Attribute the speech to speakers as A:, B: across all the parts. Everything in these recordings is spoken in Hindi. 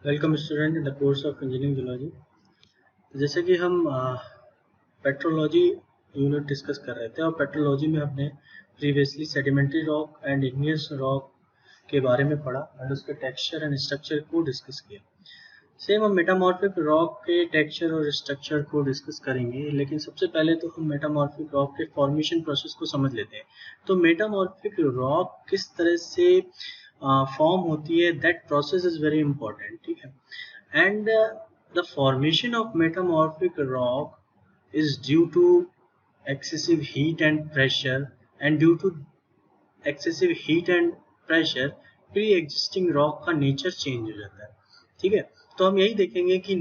A: Welcome student in the course of engineering geology. जैसे कि हम पेट्रोलॉजी यूनिट डिस्कस कर रहे थे और पेट्रोलॉजी में हमने previously sedimentary rock and igneous rock के बारे में पढ़ा एंड उसके टेक्सचर एंड स्ट्रक्चर को डिस्कस किया। सेम हम मेटामॉर्फिक रॉक के टेक्सचर और स्ट्रक्चर को डिस्कस करेंगे, लेकिन सबसे पहले तो हम मेटामॉर्फिक रॉक के फॉर्मेशन प्रोसेस को समझ लेते हैं। तो मेटामॉर्फिक रॉक किस तरह से फॉर्म होती है, that process is very important, ठीक है। And the formation of metamorphic rock is due to excessive heat and pressure, and due to excessive heat and pressure pre-existing rock का नेचर चेंज हो जाता है, ठीक है। तो हम यही देखेंगे कि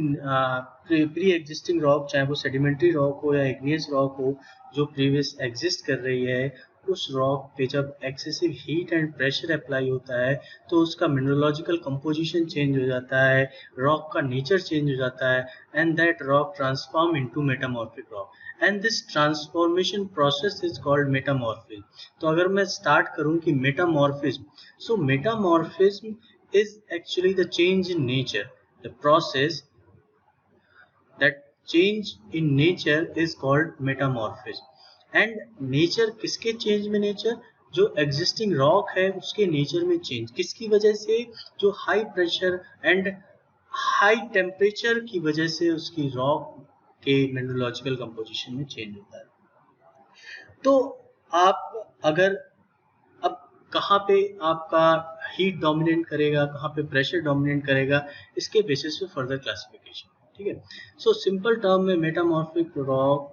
A: प्री एग्जिस्टिंग रॉक, चाहे वो सेडिमेंट्री रॉक हो या इग्नियस रॉक हो, जो प्रीवियस एग्जिस्ट कर रही है, उस रॉक पे जब excessive heat and pressure apply होता है तो उसका मिनरलोजिकल कंपोजिशन चेंज हो जाता है, रॉक का नेचर चेंज हो जाता है, and that rock transform into metamorphic rock, and this transformation process is called metamorphism. तो अगर मैं स्टार्ट करूं कि metamorphism, so metamorphism is actually the change in nature. The process that change in nature is called metamorphism. And nature किसके change में nature? जो existing rock है उसके nature में change किसकी वजह से? जो high pressure and high temperature की वजह से उसकी rock के mineralogical composition में change होता है। तो आप अगर अब कहाँ पे आपका हीट डोमिनेट करेगा, कहाँ पे प्रेशर डोमिनेट करेगा, इसके बेसिस पे फर्दर क्लासिफिकेशन, ठीक है। सो सिंपल टर्म में मेटामॉर्फिक रॉक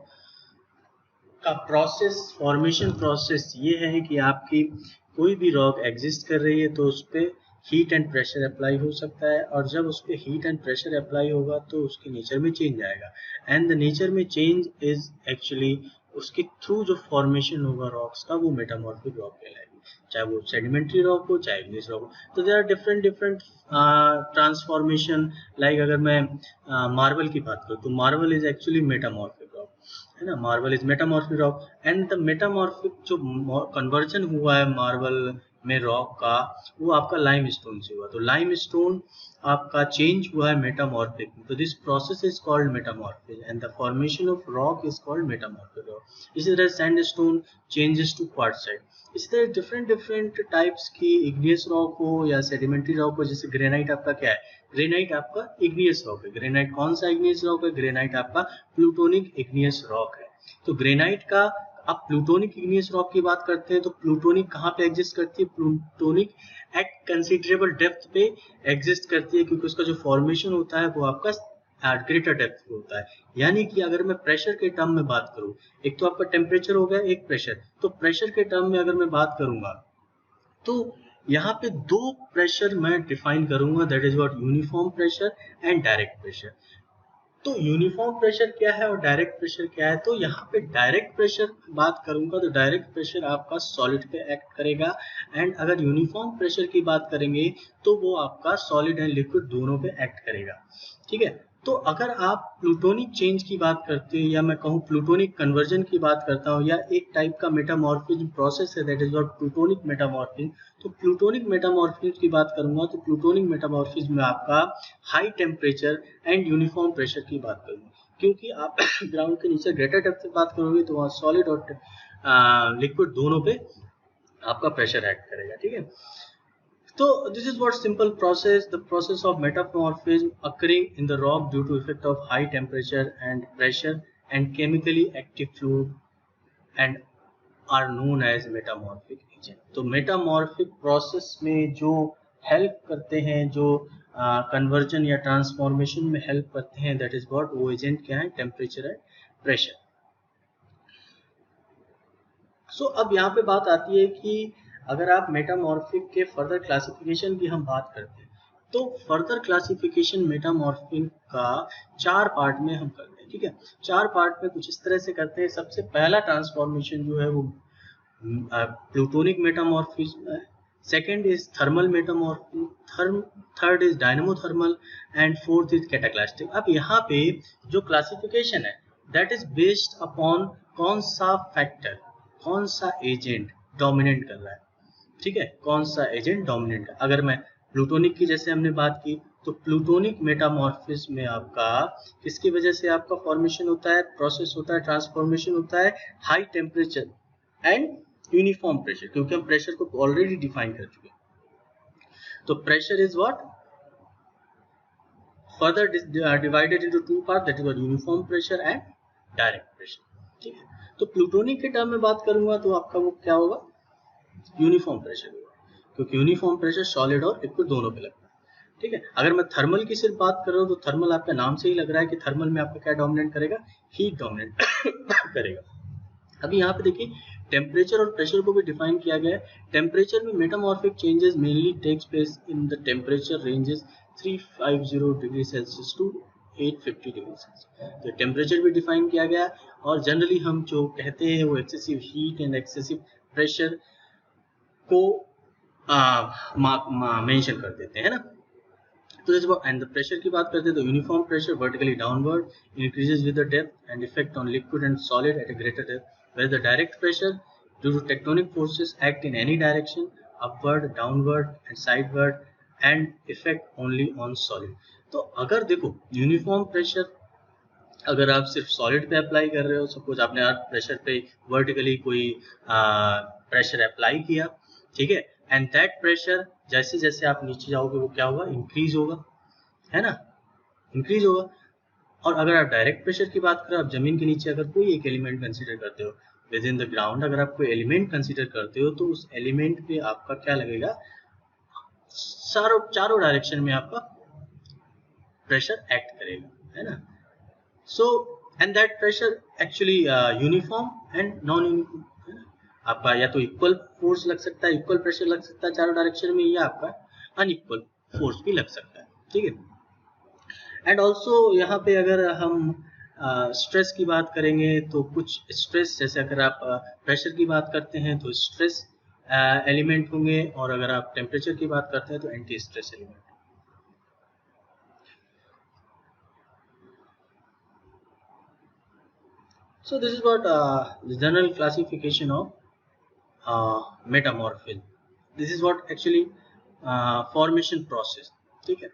A: का प्रोसेस, फॉर्मेशन प्रोसेस ये है कि आपकी कोई भी रॉक एग्जिस्ट कर रही है तो उस पर हीट एंड प्रेशर अप्लाई हो सकता है, और जब उस पर हीट एंड प्रेशर अप्लाई होगा तो उसके नेचर में चेंज आएगा, एंड द नेचर में चेंज इज एक्चुअली उसके थ्रू जो फॉर्मेशन होगा रॉक्स का, वो मेटामॉर्फिक रॉक कहलाएगी, चाहे वो सेडिमेंट्री रॉक हो चाहे इग्नियस रॉक हो। तो there are different different transformation. Like अगर मैं मार्बल की बात करूँ तो marble is actually metamorphic rock, है ना। Marble is metamorphic rock, and the metamorphic जो कन्वर्जन हुआ है मार्बल में रॉक का, वो आपका लाइम स्टोन से हुआ। तो लाइम स्टोन आपका चेंज हुआ है मेटामॉर्फिक, तो this process is called metamorphic and the formation of rock is called metamorphic rock. इसी तरह सैंडस्टोन चेंजेस टू क्वार्टजाइट। इसी तरह डिफरेंट डिफरेंट टाइप्स की इग्नियस रॉक हो या सेडिमेंट्री रॉक हो, जैसे ग्रेनाइट आपका क्या है, ग्रेनाइट आपका इग्नियस रॉक है। ग्रेनाइट कौन सा इग्नियस रॉक है? ग्रेनाइट आपका प्लूटोनिक इग्नियस रॉक है। तो ग्रेनाइट का, आप प्लूटोनिक इग्नियस रॉक की बात करते हैं तो प्लूटोनिक कहाँ पे एग्जिस्ट करती है? प्लूटोनिक एट कंसिडरेबल डेप्थ पे एग्जिस्ट करती है, क्योंकि उसका जो फॉर्मेशन होता है वो आपका एट ग्रेटर डेप्थ पे होता है। यानी कि अगर मैं प्रेशर के टर्म में बात करूं, एक तो आपका टेम्परेचर हो गया, एक प्रेशर, तो प्रेशर के टर्म में अगर मैं बात करूंगा तो यहाँ पे दो प्रेशर मैं डिफाइन करूंगा, that is what uniform pressure and direct pressure. तो यूनिफॉर्म प्रेशर क्या है और डायरेक्ट प्रेशर क्या है? तो यहाँ पे डायरेक्ट प्रेशर बात करूंगा तो डायरेक्ट प्रेशर आपका सॉलिड पे एक्ट करेगा, एंड अगर यूनिफॉर्म प्रेशर की बात करेंगे तो वो आपका सॉलिड एंड लिक्विड दोनों पे एक्ट करेगा, ठीक है। तो अगर आप प्लूटोनिक चेंज की बात करते हैं, या मैं कहूँ प्लूटोनिक कन्वर्जन की बात करता हूँ, या एक टाइप का मेटामॉर्फिज्म प्रोसेस है, that is what plutonic metamorphism. तो प्लूटोनिक मेटामॉर्फिज्म की बात करूंगा तो प्लूटोनिक मेटामॉर्फिज्म में आपका high temperature and uniform pressure की बात करूंगा, क्योंकि आप ग्राउंड के नीचे ग्रेटर डेप्थ से बात करोगे तो वहाँ सॉलिड और लिक्विड दोनों पे आपका प्रेशर एक्ट करेगा, ठीक है। So this is what simple process, the process of metamorphism occurring in the rock due to effect of high temperature and pressure and chemically active fluid and are known as metamorphic agent। तो metamorphic process में जो help करते हैं, जो conversion या transformation में help करते हैं, that is what, वो agent क्या है? temperature and pressure। सो अब यहाँ पे बात आती है कि अगर आप मेटामॉर्फिक के फर्दर क्लासिफिकेशन की हम बात करते हैं तो फर्दर क्लासिफिकेशन मेटामॉर्फिक का 4 पार्ट में हम करते हैं, ठीक है। 4 पार्ट में कुछ इस तरह से करते हैं। सबसे पहला ट्रांसफॉर्मेशन जो है वो प्लूटोनिक मेटामॉर्फिज्म है। Second is thermal metamorphism, third is dynamothermal, and fourth is cataclastic. अब यहाँ पे जो क्लासिफिकेशन है दैट इज बेस्ड अपॉन कौन सा फैक्टर, कौन सा एजेंट डोमिनेट कर रहा है, ठीक है, कौन सा एजेंट डोमिनेट है। अगर मैं प्लूटोनिक की जैसे हमने बात की तो प्लूटोनिक मेटामॉर्फिज्म में आपका किसकी वजह से आपका फॉर्मेशन होता है, प्रोसेस होता है, ट्रांसफॉर्मेशन होता है, high temperature and uniform pressure, क्योंकि हम प्रेशर को ऑलरेडी डिफाइन कर चुके हैं। तो pressure is what further divided into two parts, that is what uniform pressure and direct pressure, ठीक है। तो प्लूटोनिक के टर्म में बात करूंगा तो आपका वो क्या होगा, यूनिफॉर्म प्रेशर होगा, क्योंकि यूनिफॉर्म प्रेशर सॉलिड और लिक्विड दोनों पे लगता है, ठीक है। अगर मैं थर्मल की सिर्फ बात कर रहा हूँ तो थर्मल आपका नाम से ही लग रहा है कि थर्मल में आपका क्या डोमिनेट करेगा, हीट डोमिनेट करेगा। अभी यहाँ पे देखिए टेम्परेचर और प्रेशर को भी डिफाइन किया गया है। टेम्परेचर में metamorphic changes mainly takes place in the temperature ranges 350 degree Celsius to 850 degree Celsius. तो टेम्परेचर भी डिफाइन किया गया और जनरली हम जो कहते हैं वो excessive heat and excessive pressure को मेंशन कर देते हैं ना। तो जब एंड द प्रेशर की बात करते हैं तो uniform pressure vertically downward increases with the depth and effect on liquid and solid at a greater depth, where the direct pressure due to tectonic forces act in any direction, upward, downward and sideward and effect only on solid। तो अगर देखो यूनिफॉर्म प्रेशर अगर आप सिर्फ सॉलिड पे अप्लाई कर रहे हो, सपोज आपने प्रेशर पे वर्टिकली कोई प्रेशर अप्लाई किया, ठीक है, एंड दैट प्रेशर जैसे जैसे आप नीचे जाओगे वो क्या होगा, इंक्रीज होगा, है ना, इंक्रीज होगा। और अगर आप डायरेक्ट प्रेशर की बात करें, आप जमीन के नीचे अगर कोई एक एलिमेंट कंसीडर करते हो विद इन द ग्राउंड, अगर आप कोई एलिमेंट कंसीडर करते हो तो उस एलिमेंट पे आपका क्या लगेगा, चारों डायरेक्शन में आपका प्रेशर एक्ट करेगा, है ना। So and that pressure actually uniform and non uniform, है ना। आपका या तो इक्वल फोर्स लग सकता है, इक्वल प्रेशर लग सकता है चारों डायरेक्शन में, या आपका अनइक्वल फोर्स भी लग सकता है, ठीक है। एंड ऑल्सो यहाँ पे अगर हम स्ट्रेस की बात करेंगे तो कुछ स्ट्रेस, जैसे अगर आप प्रेशर की बात करते हैं तो स्ट्रेस एलिमेंट होंगे, और अगर आप टेम्परेचर की बात करते हैं तो anti stress element. So this is what the general classification of metamorphism. This is what actually formation process, ठीक है।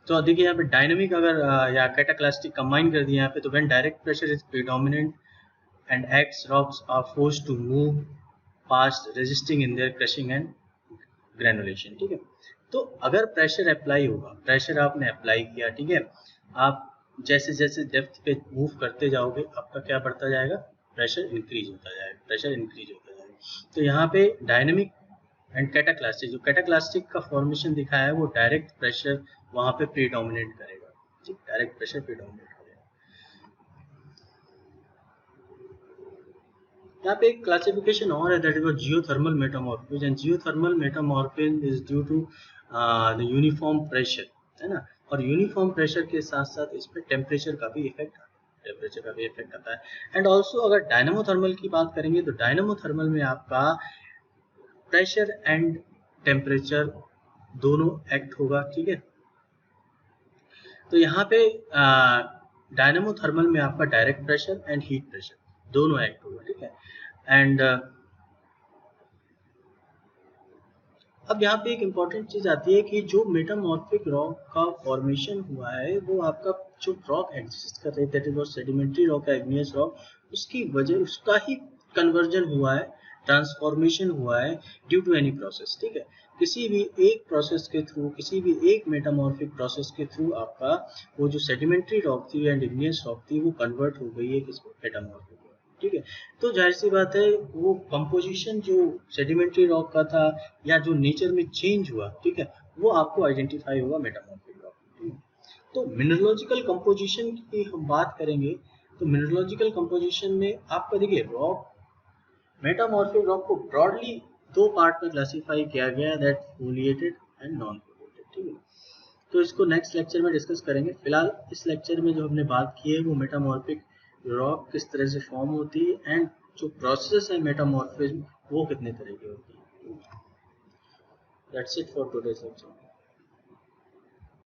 A: तो देखिए यहाँ पे डायनामिक अगर या कैटाक्लास्टिक कंबाइन कर दिया यहाँ पे, तो when direct pressure is predominant and x rocks are forced to move past resisting in their crushing and granulation, ठीक है। तो अगर प्रेशर अप्लाई होगा, प्रेशर आपने अप्लाई किया, ठीक है, आप जैसे जैसे डेप्थ पे मूव करते जाओगे आपका क्या बढ़ता जाएगा, प्रेशर इंक्रीज होता जाएगा, प्रेशर इंक्रीज होता जाएगा। तो यहाँ पे डायनामिक एंड कैटाक्लास्टिक, जो कैटाक्लास्टिक का फॉर्मेशन दिखाया है वो डायरेक्ट प्रेशर वहां पे प्रीडोमिनेट करेगा, ठीक, डायरेक्ट प्रेशर प्रीडोमिनेट करेगा। यहाँ पे एक क्लासिफिकेशन और है, that is geothermal metamorphism, and geothermal metamorphism is due to the uniform pressure, है ना। और यूनिफॉर्म प्रेशर के साथ साथ इस पे टेम्परेचर का भी इफेक्ट आता है। एंड ऑल्सो अगर डायनामोथर्मल की बात करेंगे तो डायनामोथर्मल में आपका प्रेशर एंड टेम्परेचर दोनों एक्ट होगा, ठीक है। तो यहाँ पे डायनामोथर्मल में आपका direct pressure and heat pressure दोनों एक्ट होगा, ठीक है। एंड अब यहाँ पे एक इम्पॉर्टेंट चीज आती है कि जो मेटामॉर्फिक रॉक का फॉर्मेशन हुआ है वो आपका जो रॉक एग्जिस्ट कर रही है, दैट इज सेडिमेंट्री रॉक या इग्नियस रॉक, उसकी वजह उसका ही कन्वर्जन हुआ है, ट्रांसफॉर्मेशन हुआ है ड्यू टू एनी प्रोसेस, ठीक है। किसी भी एक प्रोसेस के थ्रू, किसी भी एक मेटामॉर्फिक प्रोसेस के थ्रू आपका वो जो सेडिमेंट्री रॉक थी एंड इग्नियस रॉक थी वो कन्वर्ट हो गई है किसमें, मेटामॉर्फिक, ठीक है। तो जाहिर सी बात है वो कंपोजिशन जो सेडिमेंट्री रॉक का था या जो नेचर में चेंज हुआ, ठीक है, वो आपको आइडेंटिफाई होगा मेटामॉर्फिक रॉक, ठीक है। तो मिनरलोजिकल कंपोजिशन की हम बात करेंगे तो मिनरलोजिकल कंपोजिशन में आपका देखिए रॉक, मेटामॉर्फिक रॉक को ब्रॉडली दो पार्ट में क्लासिफाई किया गया है, that foliated and non foliated, ठीक है। तो इसको नेक्स्ट लेक्चर में डिस्कस करेंगे। फिलहाल इस लेक्चर में जो हमने बात की है वो मेटामॉर्फिक रॉक किस तरह से फॉर्म होती है एंड जो प्रोसेस है मेटामॉर्फिज्म वो कितने तरह की होती है। That's it for today's lecture.